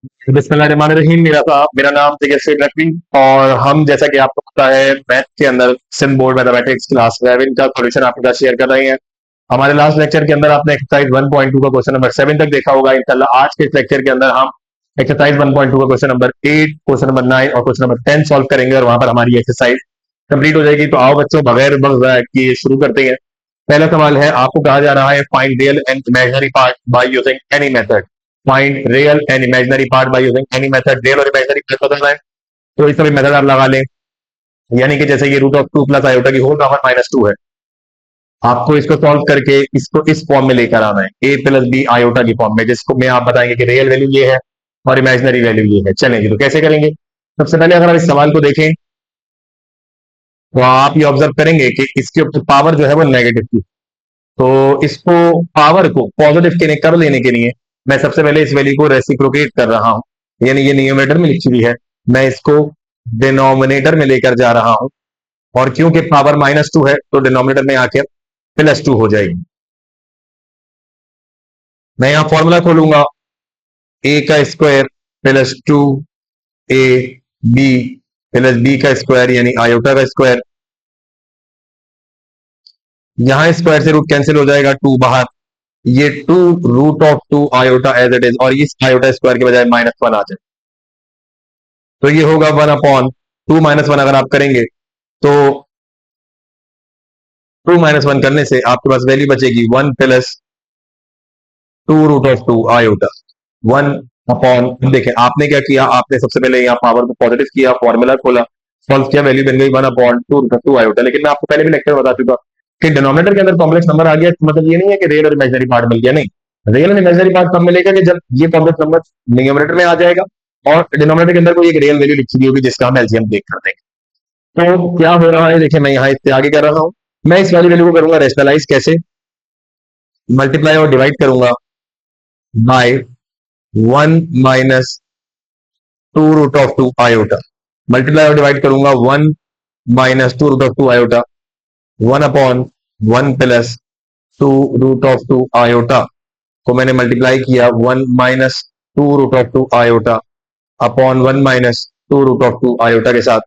बिस्मिल्लाहिर्रहमानिर्रहीम। मेरा नाम तेजस्वी नकवी। और हम, जैसा कि आपको पता है, मैथ के अंदर सिंध बोर्ड मैथमेटिक्स क्लास 11 का सॉल्यूशन आपके साथ शेयर कर रहे हैं। हमारे लास्ट लेक्चर के अंदर आपने एक्सरसाइज 1.2 का क्वेश्चन नंबर 7 तक देखा होगा। इंशाल्लाह आज के इस लेक्चर के अंदर हम एक्सरसाइज 1.2 का क्वेश्चन नंबर 8, क्वेश्चन नंबर 9 और क्वेश्चन नंबर 10 सॉल्व करेंगे, और वहां पर हमारी एक्सरसाइज कंप्लीट हो जाएगी। तो आओ बच्चों, बगैर वक्त ज़ाया किए शुरू करते हैं। पहला सवाल है, आपको कहा जा रहा है find real and imaginary part by using any method. Find real and imaginary part by using any method. Real और इमेजिनरी पार्ट बताना है, तो इस तरह मेथड आप लगा लें। यानी कि जैसे ये रूट ऑफ 2 प्लस आयोटा की होल पावर -2 है, आपको इसको सॉल्व करके इसको इस फॉर्म में लेकर आना है, ए प्लस बी आयोटा की फॉर्म में, जिसको मैं आप बताएंगे कि रियल वैल्यू ये है और इमेजिनरी वैल्यू ये है। चलेंगे, तो कैसे करेंगे? सबसे पहले अगर आप इस सवाल को देखें, तो आप ये ऑब्जर्व करेंगे कि इसके ऊपर पावर जो है वो नेगेटिव थी। तो इसको, पावर को पॉजिटिव के कर लेने के लिए मैं सबसे पहले इस वैल्यू को रेसिप्रोकेट कर रहा हूं, यानी ये न्यूमरेटर में लिखी हुई है, मैं इसको डिनोमिनेटर में लेकर जा रहा हूं। और क्योंकि पावर -2 है, तो डिनोमिनेटर में आके +2 हो जाएगी। मैं यहां फॉर्मूला खोलूंगा, ए का square +2 a b plus b का स्क्वायर यानी आयोटा का स्क्वायर। यहां स्क्वायर से रूट कैंसिल हो जाएगा, 2 बाहर, ये 2 root of 2 iota as it is, और इस आयोटा स्क्वायर के बजाय -1 आ जाए, तो ये होगा 1/2 -1 अगर आप करेंगे, तो 2 - 1 करने से आपके पास वैल्यू बचेगी 1 प्लस 2 रूट ऑफ 2 आयोटा 1/। देखें आपने क्या किया, आपने सबसे पहले यहाँ पावर को पॉजिटिव किया, फॉर्मूला खोला, सॉल्व किया, वैल्यू बन गई 1/2 आयोटा। लेकिन मैं आपको पहले भी लेक्चर में बता चुका कि डिनोमिनेटर के अंदर कॉम्प्लेक्स नंबर आ गया, मतलब ये नहीं है कि रियल और इमेजिनरी पार्ट मिल गया, नहीं। रियल और इमेजिनरी पार्ट कब मिलेगा? कि जब ये कॉम्प्लेक्स नंबर न्यूमरेटर में आ जाएगा और डिनोमिनेटर के अंदर कोई एक रियल वैल्यू लिखी हुई होगी, जिसका हम एलसीएम देख कर देंगे। तो क्या हो रहा है, देखिए मैं यहाँ इससे आगे कर रहा हूँ। मैं इस वाली वैल्यू को करूंगा रेशनलाइज, कैसे? मल्टीप्लाई और डिवाइड करूंगा by 1 - 2 root of 2 iota. Multiply और डिवाइड करूंगा 1 - 2 root of 2 iota, 1/1 plus 2 root of 2 iota को मैंने मल्टीप्लाई किया 1 - 2 root of 2 iota upon 1 - 2 root of 2 iota के साथ।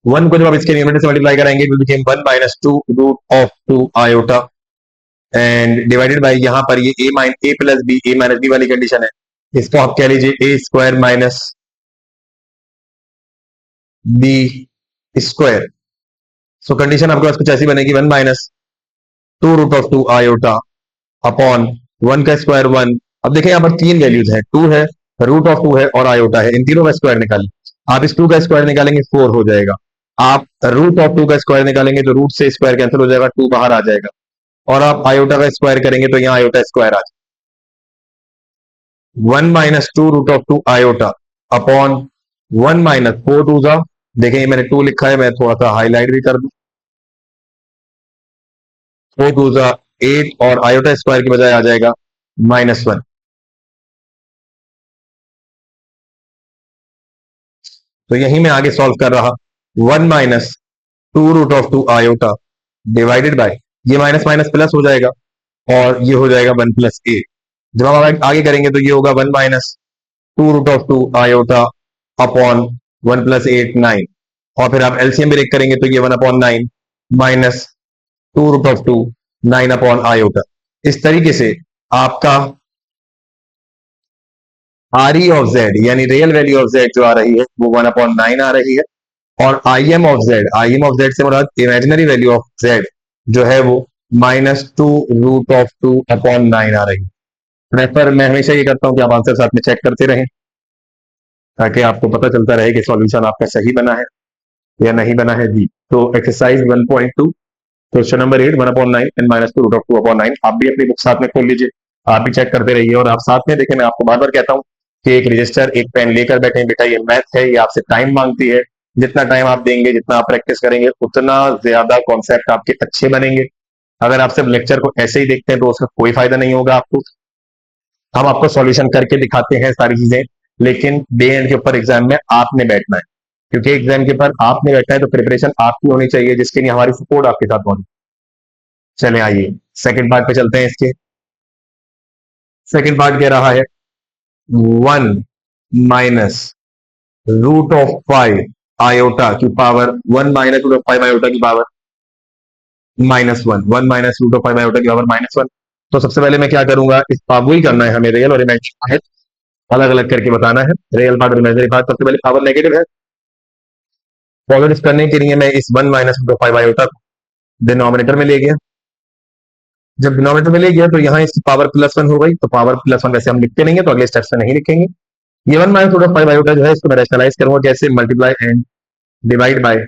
1 को जब आप इसके न्यूमरेटर से मल्टीप्लाई कराएंगे, it will become 1 - 2 root of 2 iota, and divided by, यहां पर ये a plus b, a minus b वाली कंडीशन है, इसको आप कह लीजिए a square minus b square. So condition आपके पास कुछ ऐसी बनेगी, 1 - 2 रूट ऑफ 2 आयोटा अपॉन 1 का स्क्वायर 1। अब देखिए यहाँ पर तीन वैल्यूज है, 2 है, रूट ऑफ 2 है और आयोटा है, इन तीनों का स्क्वायर निकालिए। आप इस 2 का स्क्वायर निकालेंगे 4 हो जाएगा। आप रूट ऑफ 2 का स्क्वायर निकालेंगे तो रूट से स्क्वायर कैंसिल हो जाएगा, 2 बाहर आ जाएगा। और आप आयोटा का स्क्वायर करेंगे तो यहाँ आयोटा स्क्वायर आ जाएगा। 1 - 2 रूट ऑफ 2 आयोटा अपॉन 1 - 4 2 जा, देखें ये मैंने 2 लिखा है, मैं थोड़ा सा हाईलाइट भी कर दूं, 4 2 जा 8, और आयोटा स्क्वायर की बजाय आ जाएगा -1। तो यही मैं आगे सॉल्व कर रहा, 1 - 2 root of 2 iota divided by, ये माइनस माइनस प्लस हो जाएगा और ये हो जाएगा 1 + 8। जब हम आगे करेंगे तो ये होगा 1 - 2 रूट ऑफ 2 आयोटा अपॉन 1 + 8 9, और फिर आप एलसीएम ब्रेक करेंगे तो ये 1/9 -2 रूट ऑफ 2 9/आयोटा। इस तरीके से आपका आर ई ऑफ जेड यानी रियल वैल्यू ऑफ जेड जो आ रही है वो 1/9 आ रही है, और आई एम ऑफ जेड से मुराद इमेजिनरी वैल्यू ऑफ जेड जो है वो -2 रूट ऑफ 2/9 आ रही है। पर मैं हमेशा ये करता हूँ कि आप आंसर साथ में चेक करते रहें, ताकि आपको पता चलता रहे कि सॉल्यूशन आपका सही बना है या नहीं बना है जी। तो exercise 1.2 question number 8, 1/9 and -2 root of 2/9। आप भी अपनी बुक साथ में खोल लीजिए, आप भी चेक करते रहिए, और आप साथ में देखें। मैं आपको बार बार कहता हूँ कि एक रजिस्टर एक पेन लेकर बैठे, बेटा ये मैथ है, ये आपसे टाइम मांगती है। जितना टाइम आप देंगे, जितना आप प्रैक्टिस करेंगे, उतना ज्यादा कॉन्सेप्ट आपके अच्छे बनेंगे। अगर आप सिर्फ लेक्चर को ऐसे ही देखते हैं तो उसका कोई फायदा नहीं होगा आपको। हम आपको सॉल्यूशन करके दिखाते हैं सारी चीजें, लेकिन डे एंड के ऊपर एग्जाम में आपने बैठना है, क्योंकि एग्जाम के ऊपर आपने बैठना है, तो प्रिपरेशन आपकी होनी चाहिए, जिसके लिए हमारी सपोर्ट आपके साथ होनी। चले आइए सेकंड पार्ट पे चलते हैं। इसके सेकंड पार्ट कह रहा है, 1 माइनस रूट ऑफ 5 आयोटा की power 1 minus root of 5 iota की power -1, 1 minus root of 5 iota की पावर -1। तो सबसे पहले मैं क्या करूंगा, इस पावर ही करना है हमें, रियल और इमेजिनरी पार्ट अलग अलग करके बताना है। रियल पार्ट और इमेजिनरी पार्ट। सबसे पहले पावर नेगेटिव है, पॉजिटिव करने के लिए मैं इस 1 माइनस रूट ऑफ 5 आयोटा को डिनोमिनेटर में ले गया। जब डिनोमिनेटर में ले गया तो यहाँ इसकी पावर +1 हो गई, तो पावर +1 वैसे हम लिखते नहीं है, तो अगले स्टेप्स में नहीं लिखेंगे। ये 1 माइनस रूट ऑफ 5 आयोटा जो है, इसको मैं रैशनलाइज करूंगा कैसे, multiply and divide by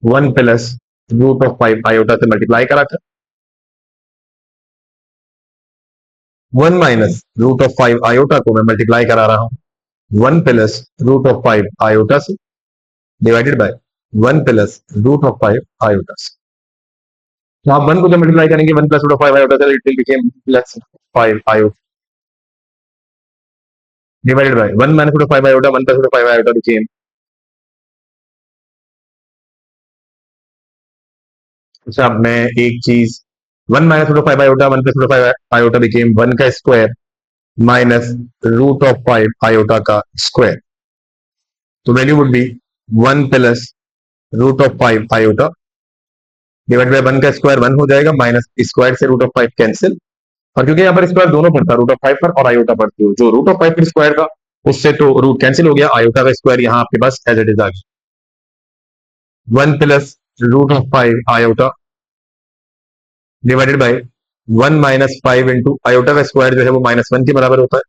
1 plus root of 5 iota से मल्टीप्लाई करा था। 1 माइनस रूट ऑफ 5 आयोटा को मैं मल्टीप्लाई करा रहा हूं 1 प्लस रूट ऑफ 5 आयोटा से divided by 1 plus root of 5 iota से। तो आप 1 को जब मल्टीप्लाई करेंगे 1 प्लस रूट ऑफ 5 आयोटा से, it will became plus 5 iota divided by 1 minus root of 5 iota, 1 plus root of 5 iota became. अच्छा, मैं एक चीज, 1 minus root of 5 iota, 1 plus root of 5 iota became 1 का square minus root of 5 iota का square. तो value would be 1 plus root of 5 iota divide by 1 का square 1 हो जाएगा, माइनस स्क्वायर से रूट ऑफ 5 कैंसिल। और क्योंकि यहाँ पर स्क्वायर दोनों पड़ता, रूट ऑफ 5 पर और आयोटा पर, तो जो रूट ऑफ 5 पर स्क्वायर का, उससे तो रूट कैंसिल हो गया, आयोटा का स्क्वायर यहाँ आपके पास एज इट इज आ गया। 1 plus root of 5 iota divided by 1 minus 5 into iota का स्क्वायर जो है वो -1 के बराबर होता है।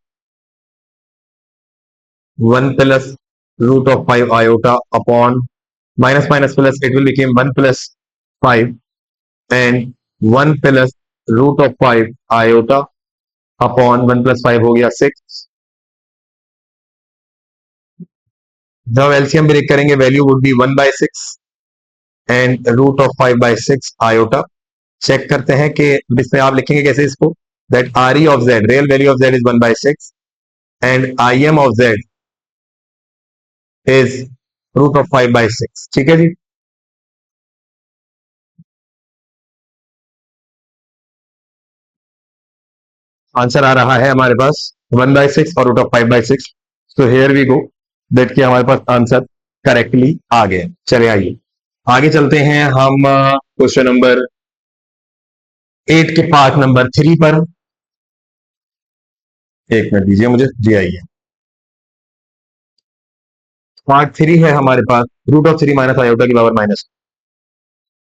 1 plus root of 5 iota upon minus minus plus, it will became 1 plus 5 and 1 plus root of 5 iota upon 1 plus 5 हो गया 6। जब एलसीएम ब्रेक करेंगे value would be 1 by 6 and root of 5 by 6 iota. Check करते हैं कि इसमें आप लिखेंगे कैसे इसको, that R E of Z, real value of Z is 1 by 6 and I M of Z is root of 5 by 6। ठीक है जी। आंसर आ रहा है हमारे पास 1 बाय 6 और root of 5 by 6। So here we go, that कि हमारे पास आंसर करेक्टली आ गया। चले आइए आगे चलते हैं हम क्वेश्चन नंबर 8 के पार्ट नंबर 3 पर। एक मिनट दीजिए मुझे, जी आइए। पार्ट 3 है हमारे पास, रूट ऑफ 3 माइनस आयोटा की power minus,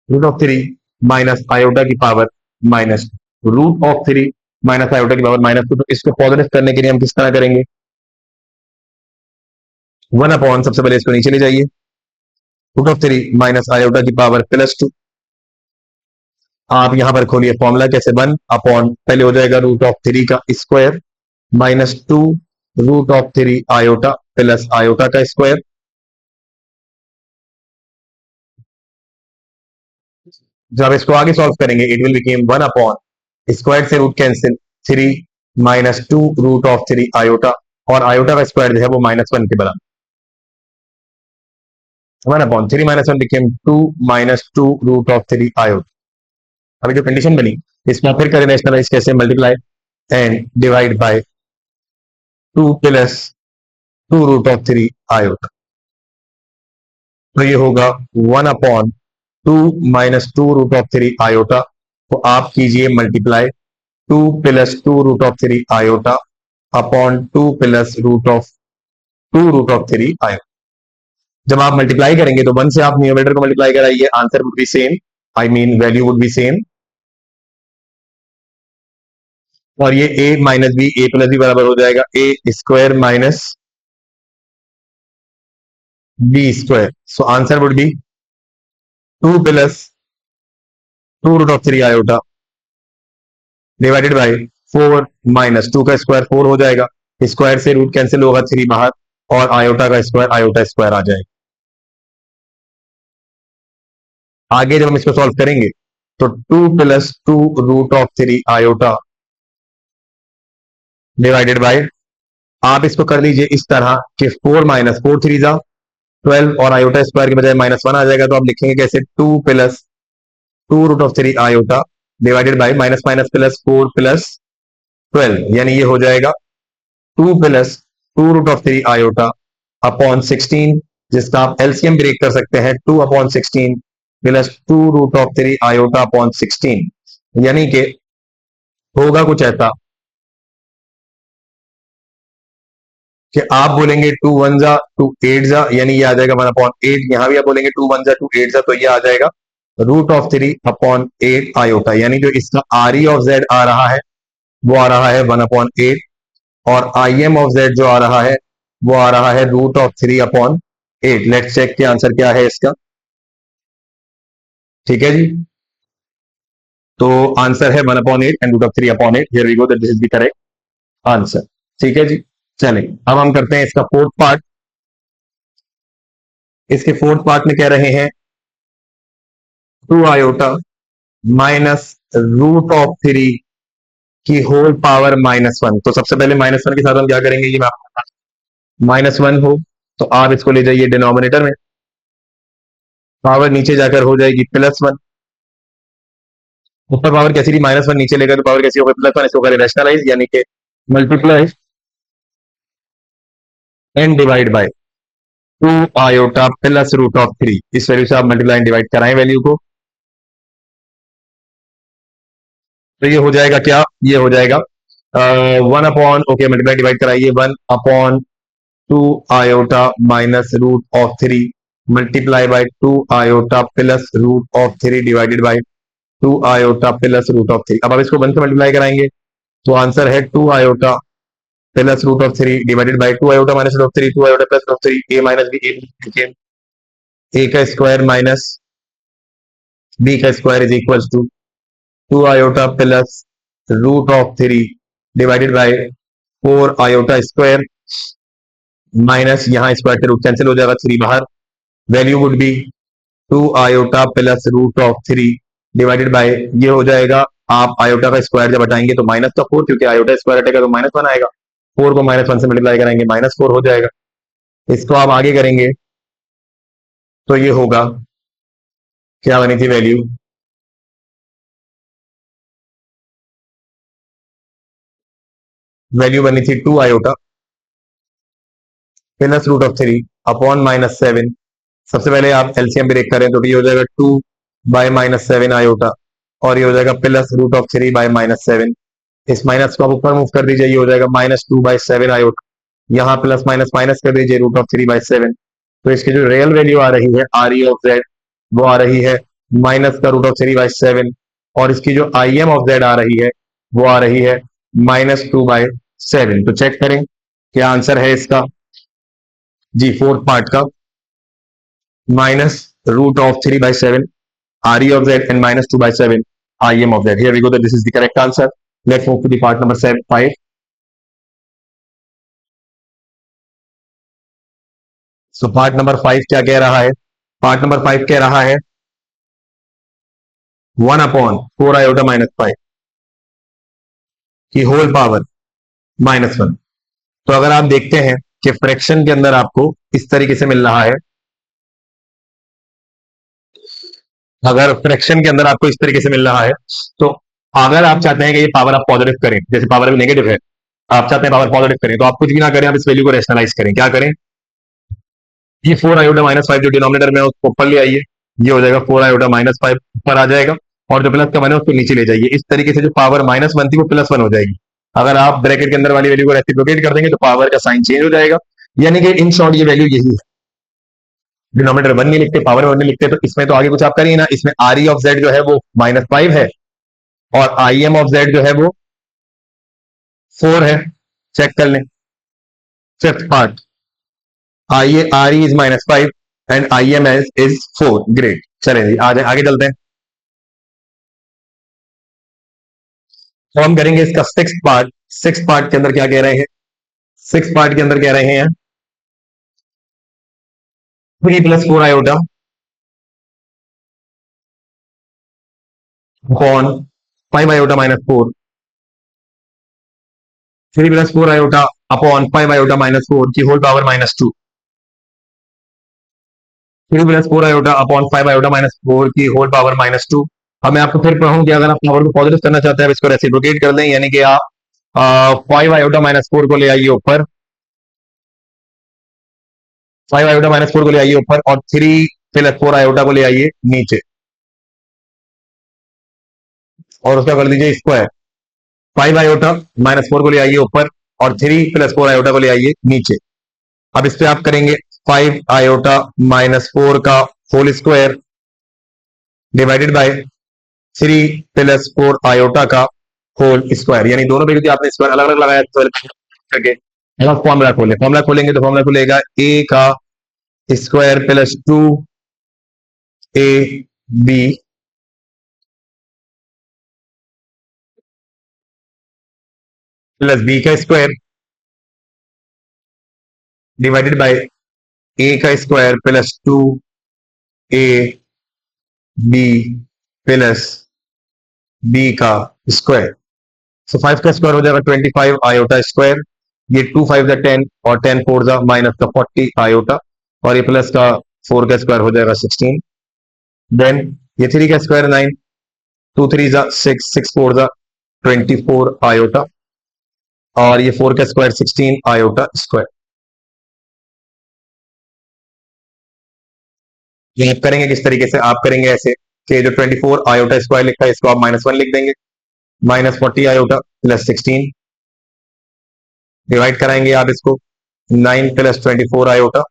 root of 3 minus iota की power minus, root of 3 minus iota की पावर -2। तो इसको पॉजिटिव करने के लिए हम किस तरह करेंगे, 1 अपॉन, सबसे पहले इसको नीचे ले जाइए, रूट ऑफ 3 माइनस आयोटा की पावर +2। आप यहां पर खोलिए फॉर्मूला कैसे, 1 अपॉन, पहले हो जाएगा रूट ऑफ 3 का square -2 root of 3 iota plus iota का स्क्वायर। जब इसको आगे सॉल्व करेंगे it will became 1 upon, square से root cancel, 3 -2 root of 3 iota, और आयोटा का स्क्वायर जो है वो -1 के बराबर, 1 upon 3 -1 become 2 -2 root of 3 iota. अभी जो कंडीशन बनी, इसमें फिर करें रैशनलाइज कैसे, multiply and divide by 2 plus 2 root of 3 iota. तो ये होगा 1 अपॉन 2 -2 रूट ऑफ 3 आयोटा। तो आप कीजिए multiply 2 plus 2 root of 3 iota upon 2 plus root of 2 root of 3 iota. जब आप मल्टीप्लाई करेंगे तो 1 से आप न्यूमरेटर को मल्टीप्लाई कराइए, answer would be same, I mean value would be same. और ये a minus b, a plus b बराबर हो जाएगा a square minus b square. So answer would be 2 plus 2 root of 3 iota divided by 4 minus 2 का square 4 हो जाएगा, square से root cancel होगा, 3 बाहर, और आयोटा का स्क्वायर आयोटा स्क्वायर आ जाएगा। आगे जब हम इसको सॉल्व करेंगे तो 2 plus 2 root of 3 iota divided by, आप इसको कर लीजिए इस तरह कि 4 माइनस 4 3 जा 12, और आयोटा स्क्वायर के बजाय -1 आ जाएगा, तो आप लिखेंगे कैसे, 2 plus 2 root of 3 iota divided by minus minus plus 4 plus 12, यानी ये हो जाएगा 2 प्लस 2√3 आयोटा अपॉन 16, जिसका आप एलसीएम ब्रेक कर सकते हैं, 2/16 प्लस 2√3 आयोटा अपॉन 16, यानी कि होगा कुछ ऐसा कि आप बोलेंगे 2 1 जा 2 8 जा, यानी ये आ जाएगा 1/8। यहां भी आप बोलेंगे 2 1 जा 2 8 जा, तो ये आ जाएगा √3/8 आयोटा, यानी जो इसका आर ई ऑफ जेड आ रहा है वो आ रहा है 1/8, और आई एम ऑफ जेड जो आ रहा है वो आ रहा है √3/8। लेट्स चेक के आंसर क्या है इसका। ठीक है जी, तो आंसर है 1/8 and √3/8। Here we go, that this is the correct answer. ठीक है जी, चलिए अब हम करते हैं इसका फोर्थ पार्ट। इसके फोर्थ पार्ट में कह रहे हैं 2 आयोटा माइनस √3 की होल पावर -1। तो सबसे पहले -1 के साथ हम क्या करेंगे, ये मैं आपको -1 हो तो आप इसको ले जाइए डिनोमिनेटर में, पावर नीचे जाकर हो जाएगी +1। ऊपर पावर कैसी थी -1, नीचे लेकर तो पावर कैसी होगी +1। इसको करें रैशनलाइज, यानी कि multiply and divide by 2 iota plus √3। इस वैल्यू से आप मल्टीप्लाई एंड डिवाइड कराएं वैल्यू को, तो ये हो जाएगा क्या, ये हो जाएगा 1 अपॉन, ओके मल्टीप्लाई डिवाइड कराइए, 1/2 iota minus √3 multiply by 2 iota plus √3 divided by 2 iota plus √3। अब आप इसको 1 से मल्टीप्लाई कराएंगे तो आंसर है 2 iota plus √3 divided by 2 iota minus √3, 2 iota plus √3, a minus b, a का स्क्वायर माइनस बी का square is equal to 2 iota plus √3 divided by 4 iota square minus, यहाँ स्क्वायर के रूट कैंसिल हो जाएगा, 3 बाहर, value would be 2 iota plus √3 divided by, ये हो जाएगा, आप आयोटा का स्क्वायर जब हटाएंगे तो -4, क्योंकि आयोटा स्क्वायर हटेगा तो -1 आएगा, 4 को -1 से मल्टीप्लाई करेंगे -4 हो जाएगा। इसको आप आगे करेंगे तो ये होगा, क्या बनी थी वैल्यू, वैल्यू बनी थी 2 आयोटा प्लस √3 अपॉन -7। सबसे पहले आप एलसीएम ब्रेक करें तो ये हो जाएगा 2/-7 आयोटा, और ये हो जाएगा प्लस √3/-7। इस माइनस को आप ऊपर मूव कर दीजिए, ये हो जाएगा -2/7 आयोटा, यहाँ प्लस माइनस माइनस कर दीजिए √3/7। तो इसकी जो रियल वैल्यू आ रही है आर ई ऑफ जेड वो आ रही है माइनस का √3/7, और इसकी जो आई एम ऑफ जेड आ रही है वो आ रही है -2/7। तो चेक करें क्या आंसर है इसका जी, फोर्थ पार्ट का, -√3/7 RE of Z and -2/7 IM of Z. Here we go, that this is the correct answer. Let's move to the part number 5. So part number 5 क्या कह रहा है, पार्ट नंबर 5 कह रहा है 1/4 आयोटा -5 की होल पावर -1। तो अगर आप देखते हैं कि फ्रैक्शन के अंदर आपको इस तरीके से मिल रहा है, अगर फ्रैक्शन के अंदर आपको इस तरीके से मिल रहा है, तो अगर आप चाहते हैं कि ये पावर आप पॉजिटिव करें, जैसे पावर अभी नेगेटिव है, आप चाहते हैं पावर पॉजिटिव करें, तो आप कुछ भी ना करें, आप इस वैल्यू को रेशनलाइज करें। क्या करें, ये 4 आयोटा -5 जो डिनोमिनेटर में उसको ऊपर ले आइए, ये हो जाएगा 4 आयोटा -5 ऊपर आ जाएगा, और जो प्लस का वन है उसको नीचे ले जाइए। इस तरीके से जो पावर -1 थी वो +1 हो जाएगी। अगर आप ब्रैकेट के अंदर वाली वैल्यू को रेसिप्रोकेट कर देंगे तो पावर का साइन चेंज हो जाएगा, यानी कि इन शॉर्ट ये वैल्यू यही है। डिनोमिनेटर 1 नहीं लिखते, पावर 1 नहीं लिखते, तो इसमें तो आगे कुछ आप करिए ना, इसमें आर ई ऑफ जेड जो है वो -5 है, और आई एम ऑफ जेड जो है वो 4 है। चेक कर लें fifth part, I R E is -5 and I M is 4। Great, चलें जी आगे चलते हैं। तो हम करेंगे इसका सिक्स पार्ट। सिक्स पार्ट के अंदर क्या कह रहे हैं, सिक्स पार्ट के अंदर कह रहे हैं 3 + 4 iota upon 5 iota -4, 3 + 4 iota upon 5 iota -4 की whole power -2, 3 + 4 iota upon 5 iota -4 की होल पावर -2। अब मैं आपको फिर कहूं कि अगर आप पावर को पॉजिटिव करना चाहते हैं, इसको रेसिप्रोकेट कर दें, यानी कि आप फाइव आयोटा माइनस फोर को ले आइए ऊपर, 5 आयोटा माइनस फोर को ले आइए ऊपर, और 3 + 4 आयोटा को ले आइए नीचे, और उसका कर दीजिए स्क्वायर। 5 आयोटा माइनस फोर को ले आइए ऊपर, और 3 + 4 आयोटा को ले आइए नीचे। अब इस पे आप करेंगे 5 आयोटा माइनस फोर का whole square divided by 3 + 4 iota का होल स्क्वायर, यानी दोनों पे यदि आपने स्क्वायर अलग अलग लगाया तो करके अब फॉर्मूला खोले, फॉर्मूला खोलेंगे तो फॉर्मूला खुलेगा ए का square plus 2ab plus b का स्क्वायर डिवाइडेड बाय ए का square plus 2ab plus b का स्क्वायर। सो 5 का स्क्वायर हो जाएगा 25 आयोटा स्क्वायर, ये 2 5 10 और 10 4 माइनस का 40 आयोटा, और ये प्लस का 4 का स्क्वायर हो जाएगा 16। देन ये 3 का स्क्वायर 9, 2 3 6, 6 4 24 आयोटा, और ये 4 का स्क्वायर 16 आयोटा स्क्वायर। ये आप करेंगे किस तरीके से, आप करेंगे ऐसे कि जो 24 आयोटा स्क्वायर लिखा है इसको आप -1 लिख देंगे, माइनस 40 आयोटा प्लस 16, डिवाइड कराएंगे आप इसको 9 + 24 आयोटा,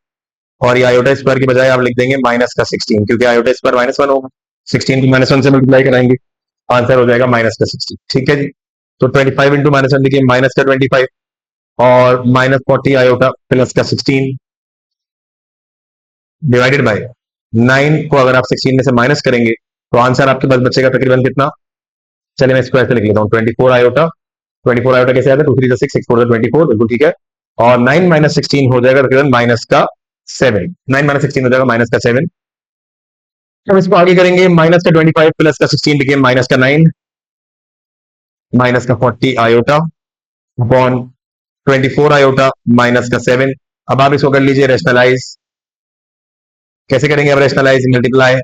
और ये आयोटा स्क्वायर की बजाय आप लिख देंगे माइनस का 16, क्योंकि आयोटा स्क्वायर -1 होगा, 16 को -1 से मल्टीप्लाई कराएंगे, आंसर हो जाएगा माइनस का 16। ठीक है जी। तो 25 इंटू -1 लिखिए माइनस का 25, और -40 आयोटा प्लस का 16 डिवाइडेड बाय 9 को अगर आप 16 में से माइनस करेंगे तो आंसर आपके पास बचेगा तकरीबन कितना, चलिए मैं स्क्वायर से लिख लेता हूँ, 24 आयोटा, 24 आयोटा कैसे आता है, 2 3 6, 6 4 24, बिल्कुल ठीक है, और 9 - 16 हो जाएगा तकरीबन माइनस का 7, 9 - 16 हो जाएगा माइनस का 7। अब इसको आगे करेंगे, माइनस का 25 प्लस का 16 लिखिए माइनस का 9, माइनस का 40 आयोटा अपॉन 24 आयोटा माइनस का 7। अब आप इसको कर लीजिए रेशनलाइज, कैसे करेंगे अब rationalise, multiply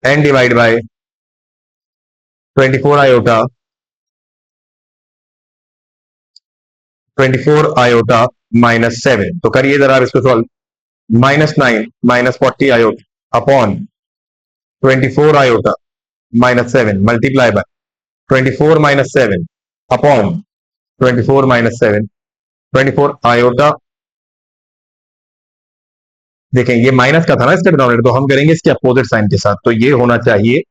and divide by 24 iota, 24 iota minus 7, तो करिए जरा आप इसको solve, -9 -40 iota upon 24 iota minus 7 multiply by 24 - 7 अपॉन 24 - 7, 24 आयोटा, देखें ये माइनस का था ना इसका डिनोमिनेटर, तो हम करेंगे इसके अपोजिट साइन के साथ, तो ये होना चाहिए,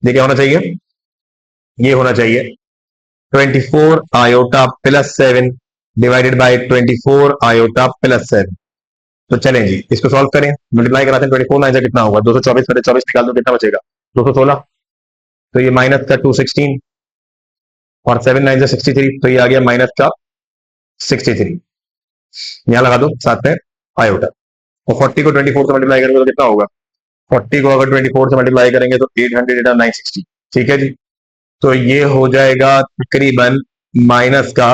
देखिए होना चाहिए, ये होना चाहिए 24 iota plus 7 divided by 24 iota plus 7। तो चलें जी इसको सॉल्व करें, मल्टीप्लाई कराते हैं, 24 9 कितना होगा, 224 में 24 निकाल दो कितना बचेगा, 216, तो ये माइनस का 216, और 7 9 63, तो ये आ गया माइनस का 63, यहां लगा दो साथ में आयोटा, और 40 को 24 से मल्टीप्लाई करेंगे तो कितना होगा, 40 को अगर 24 से मल्टीप्लाई करेंगे तो 800 960। ठीक है जी, तो ये हो जाएगा तकरीबन माइनस का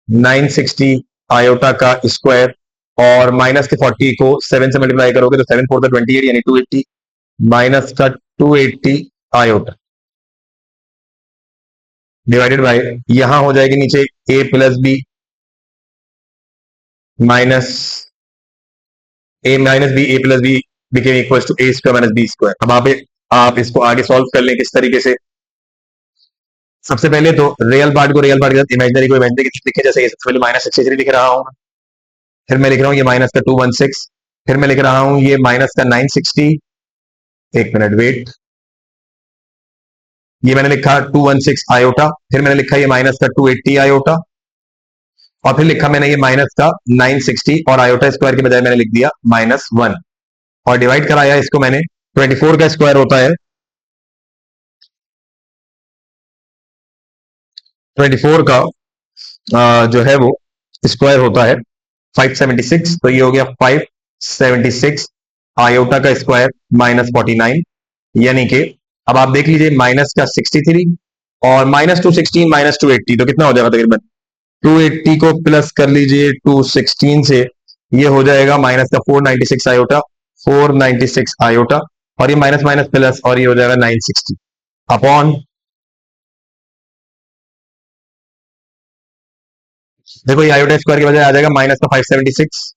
960 आयोटा का स्क्वायर, और माइनस के 40 को 7 से मल्टीप्लाई करोगे तो 7 4 28 यानी 280, माइनस का 280 आयोटा डिवाइडेड बाय, यहां हो जाएगी नीचे a plus b minus a minus b, a plus b became equal to a square minus b square. अब आप इसको आगे सॉल्व कर लें किस तरीके से, सबसे पहले तो रियल पार्ट को रियल पार्ट के साथ इमेजिनरी को इमेजिनरी के साथ लिखे, जैसे सबसे पहले -63 लिख रहा हूं, फिर मैं लिख रहा हूं ये माइनस का 216, फिर मैं लिख रहा हूं ये माइनस का 960, एक मिनट वेट, ये मैंने लिखा 216 आयोटा, फिर मैंने लिखा ये माइनस का 280 आयोटा, और फिर लिखा मैंने ये माइनस का 960, और आयोटा स्क्वायर के बजाय मैंने लिख दिया -1, और डिवाइड कराया इसको मैंने, 24 का स्क्वायर होता है 24 का जो है वो स्क्वायर होता है 576, तो ये हो गया 576 आयोटा का स्क्वायर -49, यानी कि अब आप देख लीजिए माइनस का 63 और -216 -280, तो कितना हो जाएगा तकरीबन 280 को प्लस कर लीजिए 216 से, ये हो जाएगा माइनस का 496 आयोटा, 496 आयोटा, और ये माइनस माइनस प्लस, और ये हो जाएगा 960 अपॉन देखो ये आयोटा स्क्वायर की वजह आ जाएगा माइनस का 576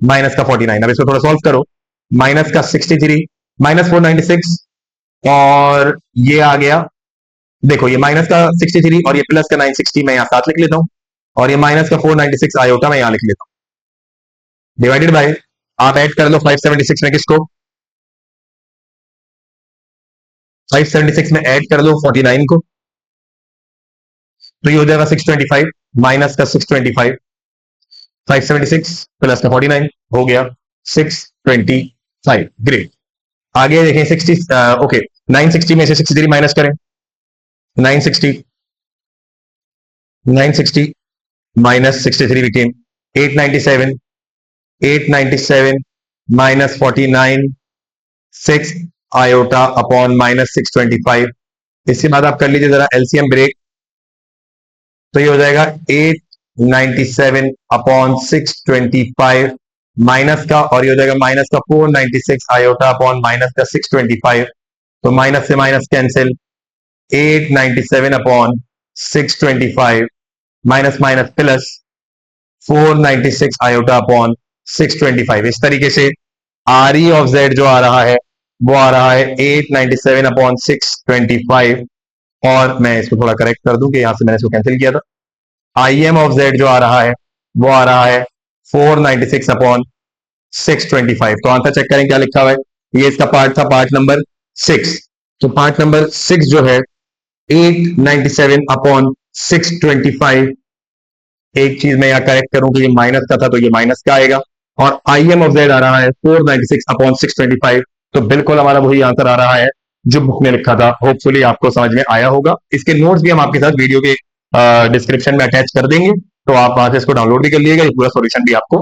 माइनस का 49। अब इसको थोड़ा सॉल्व करो। माइनस का 63 माइनस 496 और ये आ गया। देखो ये माइनस का 63 और ये प्लस का 960 मैं यहां साथ लिख लेता हूं, और ये माइनस का 496 आयोटा मैं यहां लिख लेता हूं, डिवाइडेड बाय, आप ऐड कर लो 576 में किसको, 576 में ऐड कर लो 49 को, तो ये हो जाएगा 625 माइनस का 625, 576 प्लस का 49 हो गया 625। ग्रेट। आगे देखें 60, ओके 960 में से 63 माइनस करें। 960 960 minus 63 became 897, 897 minus 49, 6 iota upon minus 625। इसके बाद आप कर लीजिए जरा एलसीएम ब्रेक, तो ये हो जाएगा 897 अपॉन 625 माइनस का, और ये हो जाएगा माइनस का 496 आयोटा अपॉन माइनस का 625, तो माइनस से minus cancel, 897 upon 625 minus minus plus 496 iota upon 625। इस तरीके से आर ई ऑफ जेड जो आ रहा है वो आ रहा है 897 अपॉन 625, और मैं इसको थोड़ा करेक्ट कर दूं कि यहां से मैंने इसको कैंसिल किया था। आई एम ऑफ जेड जो आ रहा है वो आ रहा है 496 अपॉन 625। तो आंसर चेक करें क्या लिखा हुआ है। ये इसका पार्ट था, पार्ट नंबर 6। तो पार्ट नंबर 6 जो है 897 अपॉन 625, एक चीज मैं यहाँ करेक्ट करूं कि ये माइनस का था तो ये माइनस का आएगा, और आई एम ऑफ जेड आ रहा है 496 अपॉन 625, तो बिल्कुल हमारा वही आंसर आ रहा है जो बुक में लिखा था। होपफुली आपको समझ में आया होगा। इसके नोट्स भी हम आपके साथ वीडियो के डिस्क्रिप्शन में अटैच कर देंगे, तो आप वहां से इसको डाउनलोड भी कर लीजिएगा, ये पूरा सोल्यूशन भी आपको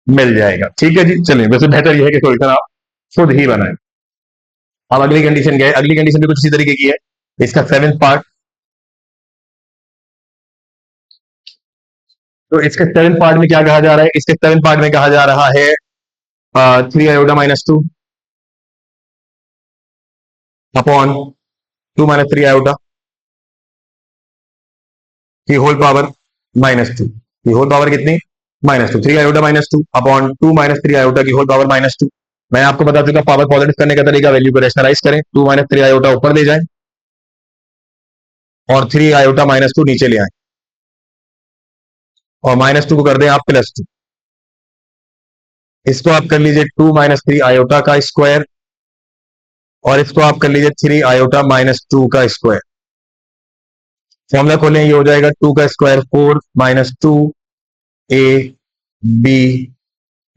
मिल जाएगा। ठीक है जी, चलिए, वैसे बेहतर यह है कि सोल्यूशन आप खुद ही बनाए। अब अगली कंडीशन क्या है, अगली कंडीशन भी कुछ इसी तरीके की है। इसका सेवेंथ पार्ट, तो इसके सेवेंथ पार्ट में क्या कहा जा रहा है, इसके सेवेंथ पार्ट में कहा जा रहा है 3 आयोटा -2 अपॉन 2 - 3 आयोटा की होल पावर -2, की होल पावर कितनी, -2, 3 आयोटा -2 अपॉन 2 - 3 आयोटा की होल पावर -2। मैं आपको बता चुका पावर पॉजिटिव करने का तरीका, वैल्यू को रेशनलाइज करें, 2 - 3 आयोटा ऊपर ले जाएं और 3 आयोटा -2 नीचे ले आए, और -2 को कर दें आप +2। इसको आप कर लीजिए 2 - 3 आयोटा का स्क्वायर, और इसको आप कर लीजिए 3 आयोटा -2 का स्क्वायर। फॉर्मूला खोलें, ये हो जाएगा 2 का स्क्वायर 4 -2 AB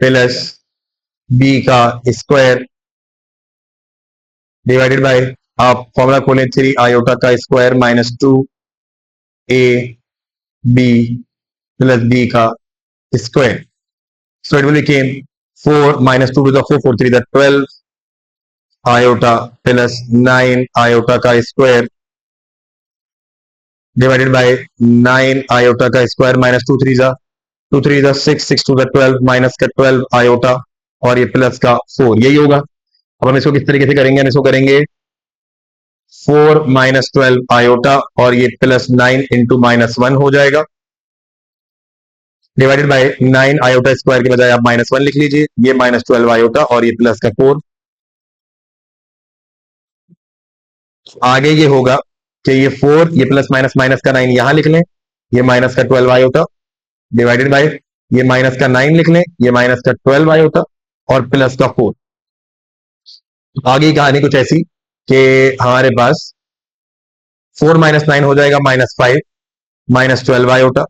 प्लस B का स्क्वायर डिवाइडेड बाय, आप फॉर्मूला खोलें 3 आयोटा का स्क्वायर -2 AB प्लस B का square. So it will become 4 - 2 to the 4, 4 3 the 12 iota plus 9 iota का स्क्वायर डिवाइडेड बाय 9 आयोटा का स्क्वायर -2 3 जा 2 3 जा 6 6 टू द 12 माइनस का 12 आयोटा, और ये प्लस का 4, यही होगा। अब हम इसको किस तरीके से करेंगे, हम इसको करेंगे 4 - 12 आयोटा और ये प्लस 9 इंटू -1 हो जाएगा, डिवाइडेड बाय 9 आयोटा स्क्वायर के बजाय आप -1 लिख लीजिए, ये -12 आयोटा और ये प्लस का 4। आगे ये होगा कि ये 4, ये प्लस माइनस माइनस का 9 यहां लिख लें, ये माइनस का 12 आयोटा डिवाइडेड बाय, ये माइनस का 9 लिख लें, ये माइनस का 12 आयोटा और प्लस का 4। आगे की कहानी कुछ ऐसी कि हमारे पास 4 - 9 हो जाएगा -5 -12 आयोटा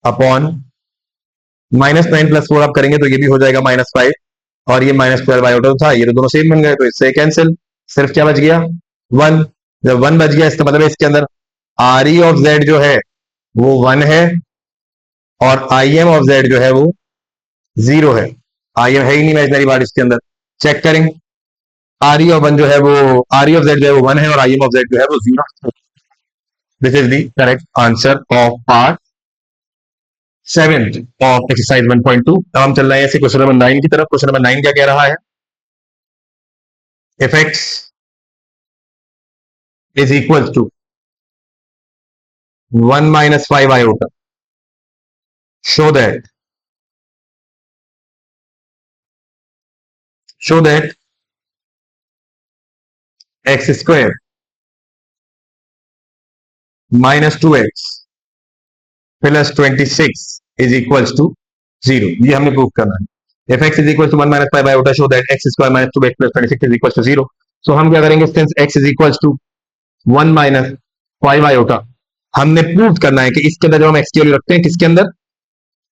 अपॉन -9 + 4 आप करेंगे तो ये भी हो जाएगा -5, और ये -12 आयोटा था, ये तो दोनों सेम बन गए, तो इससे कैंसिल, सिर्फ क्या बच गया 1। जब 1 बच गया इसका मतलब है इसके अंदर आर ई ऑफ जेड जो है वो 1 है, और आई एम ऑफ जेड जो है वो 0 है। आई एम है ही नहीं इमेजनरी पार्ट इसके अंदर, चेक करें। आर ई ऑफ 1 जो है वो, आर ई ऑफ जेड जो है वो 1 है, और आई एम ऑफ जेड जो है वो 0। This is the correct answer of part 7th of exercise 1.2। अब हम चल रहे हैं ऐसे क्वेश्चन नंबर 9 की तरफ। क्वेश्चन नंबर 9 क्या कह रहा है, if x is equal to 1 - 5 iota show that show that x square minus 2x plus 26 is equals to 0। ये हमने प्रूव करना है। If x is equal to 1 minus 5 iota show that x square minus 2x plus 26 is equal to 0। So हम क्या करेंगे, since x is equal to 1 minus 5 iota, हमने prove करना है कि इसके अंदर जब हम x की वैल्यू रखते हैं, किसके अंदर,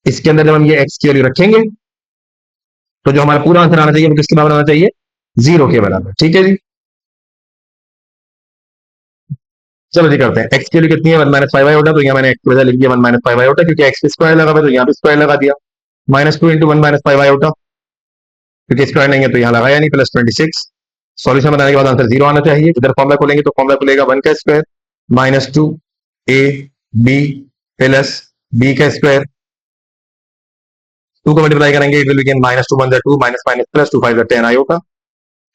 इसके अंदर जब हम ये x की वैल्यू रखेंगे तो जो हमारा पूरा आंसर आना चाहिए वो किसके बराबर आना चाहिए, 0 के बराबर। ठीक है जी, चलो जी करते हैं। x की वैल्यू कितनी है, 1 माइनस 5 आयोटा, तो यहाँ मैंने x की वजह लिख दिया 1 माइनस 5 आयोटा, क्योंकि x स्क्वायर लगा हुआ है तो यहाँ भी स्क्वायर लगा दिया। माइनस 2 इंटू 1 माइनस 5 आयोटा, क्योंकि स्क्वायर नहीं है तो यहाँ लगाया नहीं, प्लस 26। सॉल्यूशन बनाने के बाद आंसर 0 आना चाहिए। इधर फॉर्मुला खोलेंगे तो फॉर्मुला खुलेगा 1 का square minus 2 a b plus b का स्क्वायर, 2 को मल्टीप्लाई करेंगे it will become minus 2 1 2 minus minus plus 2 5 10 iota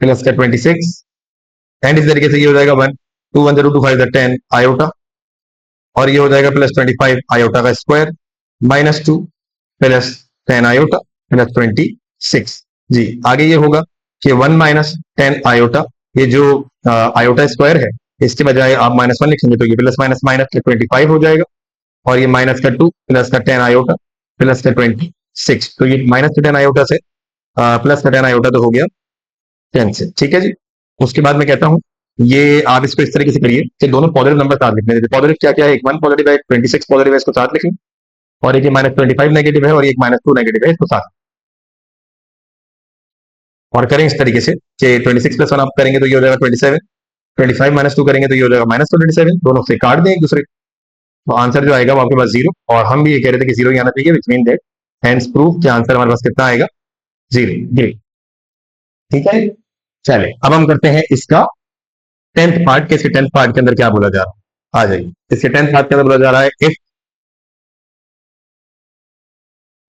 plus का 26, एंड इस तरीके से ये हो जाएगा 1 2 1 2 5 10 आयोटा, और ये हो जाएगा प्लस 25 आयोटा का square minus 2 plus 10 iota plus 26। जी आगे ये होगा कि 1 माइनस 10 आयोटा, ये जो आयोटा स्क्वायर है इसके बजाय आप माइनस 1 लिखेंगे तो ये प्लस माइनस माइनस के 25 हो जाएगा, और ये माइनस का 2 प्लस का 10 आयोटा प्लस का 26। तो ये माइनस का 10 आयोटा से प्लस का 10 आयोटा तो हो गया 10 से। ठीक है जी, उसके बाद मैं कहता हूं ये आप इसको इस तरीके से करिए कि दोनों पॉजिटिव नंबर साथ लिखने, पॉजिटिव क्या क्या है, एक 1 पॉजिटिव है, एक 26 पॉजिटिव है, इसको साथ लिखें, और एक माइनस 25 नेगेटिव है, और एक माइनस 2 नेगेटिव है, इसको साथ, और करें इस तरीके से कि 26 प्लस 1 आप करेंगे तो ये हो जाएगा 27, 25 माइनस 2 करेंगे तो ये हो जाएगा माइनस 27, दोनों से काट दें एक दूसरे, तो आंसर जो आएगा वो आपके पास 0। और हम भी ये कह रहे थे कि 0 ही आना चाहिए, which mean that hence proof कि आंसर हमारे पास कितना आएगा, 0। ग्रेट, ठीक है। चले अब हम करते हैं इसका 10th पार्ट के, इसके 10th पार्ट के अंदर क्या बोला जा रहा है, आ जाइए। इसके 10th पार्ट के अंदर बोला जा रहा है if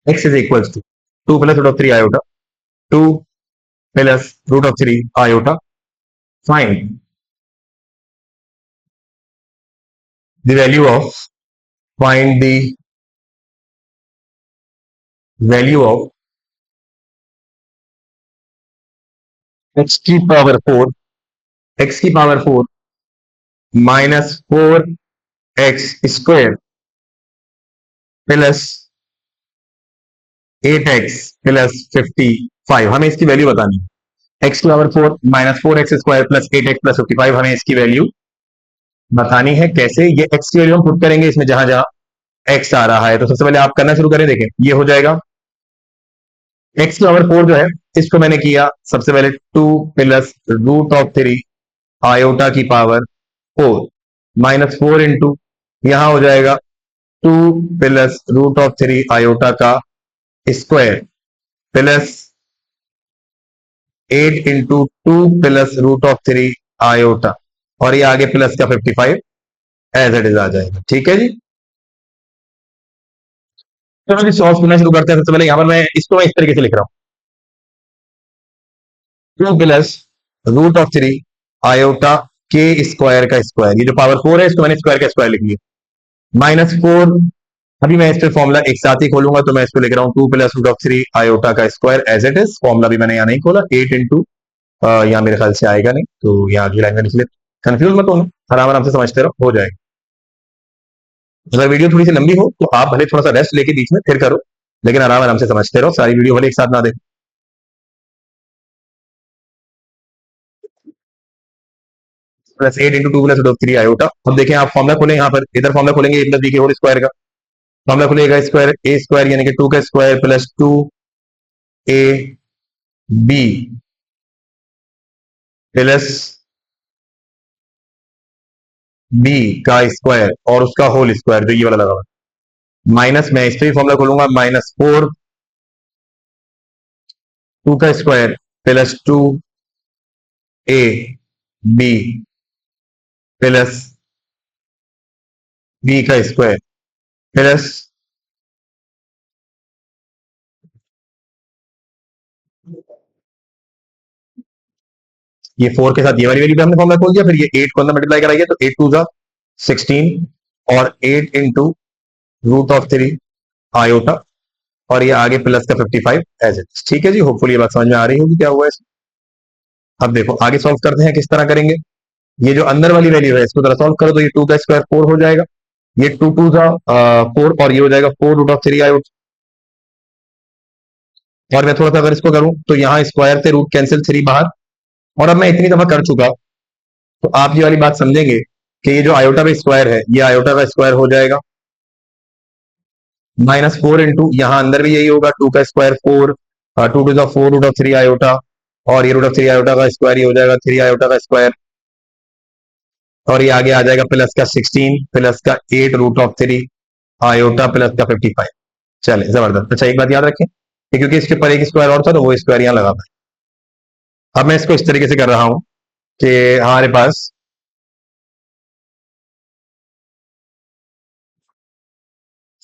x is equal to 2 plus root of 3 iota, 2 plus root of 3 iota, find the value of find the value of x की पावर 4, x की power 4 minus 4x square plus 8x plus 55, हमें इसकी value बतानी है। x की power 4 minus 4x square plus 8x plus 55, हमें इसकी value बतानी है। कैसे, ये x की वैल्यू हम पुट करेंगे इसमें जहां जहां x आ रहा है। तो सबसे पहले आप करना शुरू करें, देखें ये हो जाएगा x की पावर 4 जो है इसको मैंने किया सबसे पहले 2 प्लस रूट ऑफ 3 आयोटा की पावर 4 माइनस 4 इंटू यहां हो जाएगा 2 प्लस रूट ऑफ 3 आयोटा का square plus 8 into 2 plus root of 3 iota, और ये आगे प्लस का 55 एज इट इज आ जाएगा। ठीक है जी, चलो जी सॉल्व करना शुरू करते हैं। सबसे पहले यहां पर मैं इस तरीके से लिख रहा हूं 2 प्लस रूट ऑफ 3 आयोटा के स्क्वायर का स्क्वायर, ये जो पावर 4 है इसको मैंने स्क्वायर का स्क्वायर लिख लिया, माइनस 4। अभी मैं इस पे फॉर्मुला एक साथ ही खोलूंगा तो मैं इसको लिख रहा हूँ 2 प्लस रूट ऑफ 3 आयोटा का square as it is, formula भी मैंने यहाँ नहीं खोला, 8 इंटू यहाँ मेरे ख्याल से आएगा नहीं तो यहाँ अगली लाइन में लिख ले, कंफ्यूज मत होना, आराम आराम से समझते रहो, हो जाएगा। अगर वीडियो थोड़ी सी लंबी हो तो आप भले थोड़ा सा रेस्ट लेके बीच में फिर करो, लेकिन आराम आराम से समझते रहो, सारी वीडियो भले एक साथ ना देखो। Plus 8 into 2 plus root of 3 iota, अब देखें आप फॉर्मुला खोलें, यहाँ पर इधर फॉर्मुला खोलेंगे ए प्लस बी के होल स्क्वायर का, फॉर्मुला खुलेगा स्क्वायर ए स्क्वायर यानी कि 2 का square plus 2 a b plus b का स्क्वायर और उसका होल स्क्वायर जो ये वाला लगा हुआ है, माइनस मैं इस पे भी फॉर्मुला खोलूंगा माइनस 4 2 का square plus 2 a b plus b का स्क्वायर प्लस ये 4 के साथ ये वाली वैल्यू पे हमने फॉर्मुला खोल दिया, फिर ये 8 को अंदर मल्टीप्लाई कराइए तो 8 टू जा 16 और 8 इंटू रूट ऑफ 3 आयोटा, और ये आगे प्लस का 55 एज इट। ठीक है जी, होपफुली ये बात समझ में आ रही होगी क्या हुआ है। अब देखो आगे सॉल्व करते हैं, किस तरह करेंगे। ये जो अंदर वाली वैल्यू है इसको जरा सॉल्व करो, तो ये 2 का स्क्वायर 4 हो जाएगा, ये 2 का 4, और ये हो जाएगा 4√3 आयोटा। और मैं थोड़ा सा अगर इसको करूं तो यहाँ स्क्वायर से रूट कैंसिल, 3 बाहर। और अब मैं इतनी दफा कर चुका, तो आप ये वाली बात समझेंगे कि ये जो आयोटा का स्क्वायर है ये आयोटा का स्क्वायर हो जाएगा -4 इंटू, यहाँ अंदर भी यही होगा, 2 का स्क्वायर 4, 2 to the 4√3 आयोटा, और ये √3 आयोटा का स्क्वायर ये हो जाएगा 3 आयोटा का स्क्वायर, और ये आगे आ जाएगा प्लस का 16 प्लस का 8√3 आयोटा प्लस का 55। चले जबरदस्त। अच्छा एक बात याद रखें कि क्योंकि इसके ऊपर एक स्क्वायर और था तो वो स्क्वायर यहाँ लगा था। अब मैं इसको इस तरीके से कर रहा हूं कि हमारे पास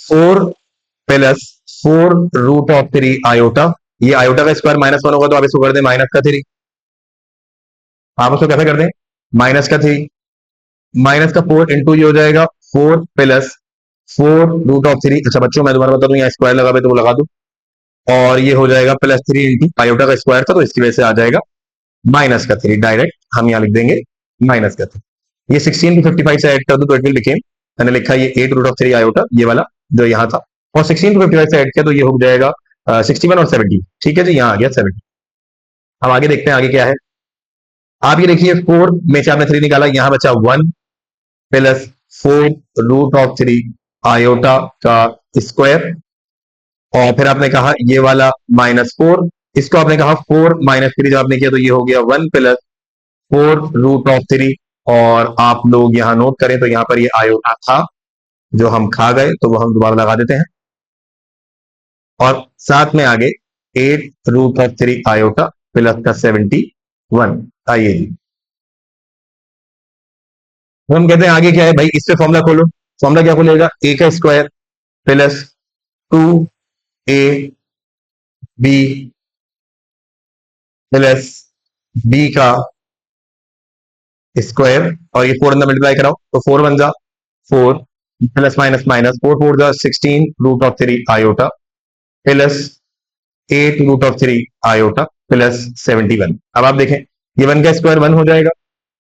4 प्लस 4√3 आयोटा, ये आयोटा का स्क्वायर -1 होगा तो आप इसको कर दें माइनस का 3। आप उसको कैसे कर दें, माइनस का 3 माइनस का 4 इंटू ये हो जाएगा 4 प्लस 4√3। अच्छा बच्चों मैं दोबारा बता दूं, यहाँ स्क्वायर लगा तो वो लगा दूं, और ये हो जाएगा प्लस 3 इंटू आयोटा का स्क्वायर था तो इसकी वजह से आ जाएगा माइनस का 3। डायरेक्ट हम यहाँ लिख देंगे माइनस का 3। ये 16 को 55 से ऐड कर दो तो इट विल बिकेम, मैंने लिखा ये 8√3 आयोटा, ये वाला जो यहाँ था, और 16 को 55 से ऐड किया तो ये हो जाएगा 61 और 70। ठीक है जी, यहाँ आ गया 70। अब आगे देखते हैं आगे क्या है। आप ये देखिए 4 में से आपने 3 निकाला, यहाँ बचा 1 प्लस 4√3 आयोटा का स्क्वायर, और फिर आपने कहा ये वाला -4, इसको आपने कहा 4 - 3 जब आपने किया तो ये हो गया 1 प्लस 4√3। और आप लोग यहाँ नोट करें तो यहाँ पर ये आयोटा था जो हम खा गए, तो वो हम दोबारा लगा देते हैं, और साथ में आगे 8√3 आयोटा प्लस का 71। आइए जी, तो हम कहते हैं आगे क्या है भाई, इस पे फॉर्मूला खोलो। फॉर्मूला क्या खोलेगा, ए का square plus 2ab plus b का स्क्वायर, और ये 4 अंदर मल्टीप्लाई कराओ तो 4 बन जा 4 प्लस माइनस माइनस 4 4 जा 16√3 आयोटा प्लस 8√3 आयोटा प्लस 71। अब आप देखें ये 1 का स्क्वायर 1 हो जाएगा,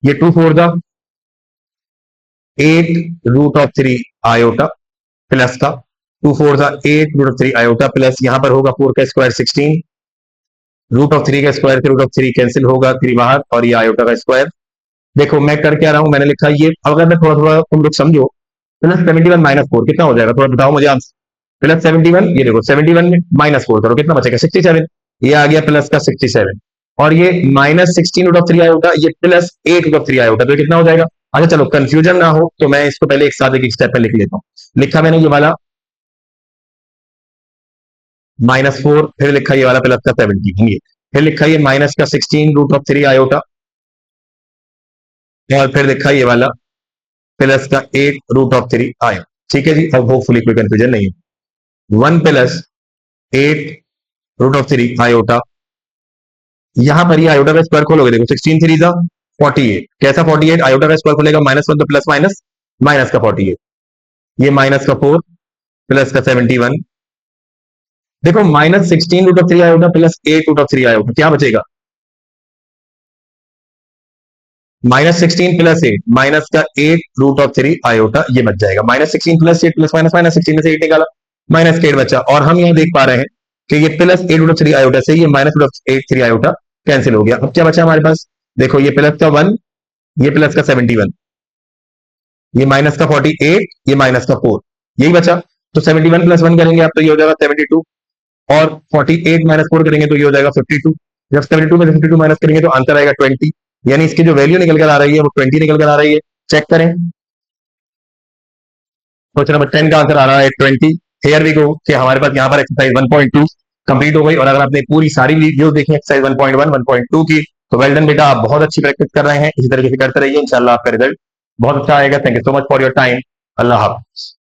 ये 2 4 जा 8√3 आयोटा प्लस का 2 4 जा 8√3 आयोटा प्लस यहाँ पर होगा 4 का स्क्वायर 16, √3 का स्क्वायर से √3 कैंसिल होगा, 3 बाहर, और ये आयोटा का स्क्वायर। देखो मैं कर क्या रहा हूं, मैंने लिखा ये, अगर मैं थोड़ा थोड़ा तुम लोग समझो, +71 -4 कितना हो जाएगा, थोड़ा बताओ मुझे आंसर। +71, ये देखो 71 में -4 करो कितना बचेगा 67, ये आ गया प्लस का 67, और ये -16√3 आया होगा, ये +8√3 आया होगा, तो कितना हो जाएगा। अच्छा चलो कंफ्यूजन ना हो तो मैं इसको पहले एक साथ एक स्टेप पे लिख लेता हूँ। लिखा मैंने ये वाला -4, फिर लिखा ये वाला प्लस का 70, ये फिर लिखा ये माइनस का 16√3 आयोटा, और फिर लिखा ये वाला प्लस का 8√3 आया। ठीक है जी, अब होपफुली कोई कंफ्यूजन नहीं है। 1 प्लस 8√3 आयोटा, यहां पर ये आयोटा का स्क्वायर खोलोगे, देखो 16 3 जा 48, कैसा 48, आयोटा का स्क्वायर खोलेगा -1 तो प्लस माइनस माइनस का 48, ये माइनस का 4 प्लस का 71। देखो -16√3 आयोटा प्लस 8√3 आयोटा क्या बचेगा, -16 प्लस 8 माइनस का 8√3 आयोटा, ये बच जाएगा। -16 प्लस 8 प्लस माइनस माइनस 16 में से 8 निकाला, माइनस का 8 बचा, और हम यहाँ देख पा रहे हैं कि ये +8√3 आयोटा से ये -8 आयोटा कैंसिल हो गया। अब क्या बचा हमारे पास, देखो ये प्लस का 1, ये प्लस का 71, ये माइनस का 48, ये माइनस का 4, यही बचा। तो 71 प्लस 1 करेंगे आप तो ये हो जाएगा 72, और 48 -4 करेंगे तो ये हो जाएगा 52। जब 72 में से 52 माइनस करेंगे तो आंसर आएगा 20, यानी इसकी जो वैल्यू निकल कर आ रही है वो 20 निकल कर आ रही है। चेक करें, क्वेश्चन नंबर 10 का आंसर आ रहा है 20। हियर वी गो कि हमारे पास यहाँ पर एक्सरसाइज 1.2 कंप्लीट हो गई, और अगर आपने पूरी सारी वीडियो देखी एक्सरसाइज 1.1 1.2 की तो वेल डन बेटा, आप बहुत अच्छी प्रैक्टिस कर रहे हैं, इसी तरीके से करते रहिए, इंशाल्लाह आपका रिजल्ट बहुत अच्छा आएगा। Thank you so much for your time. Allah Hafiz.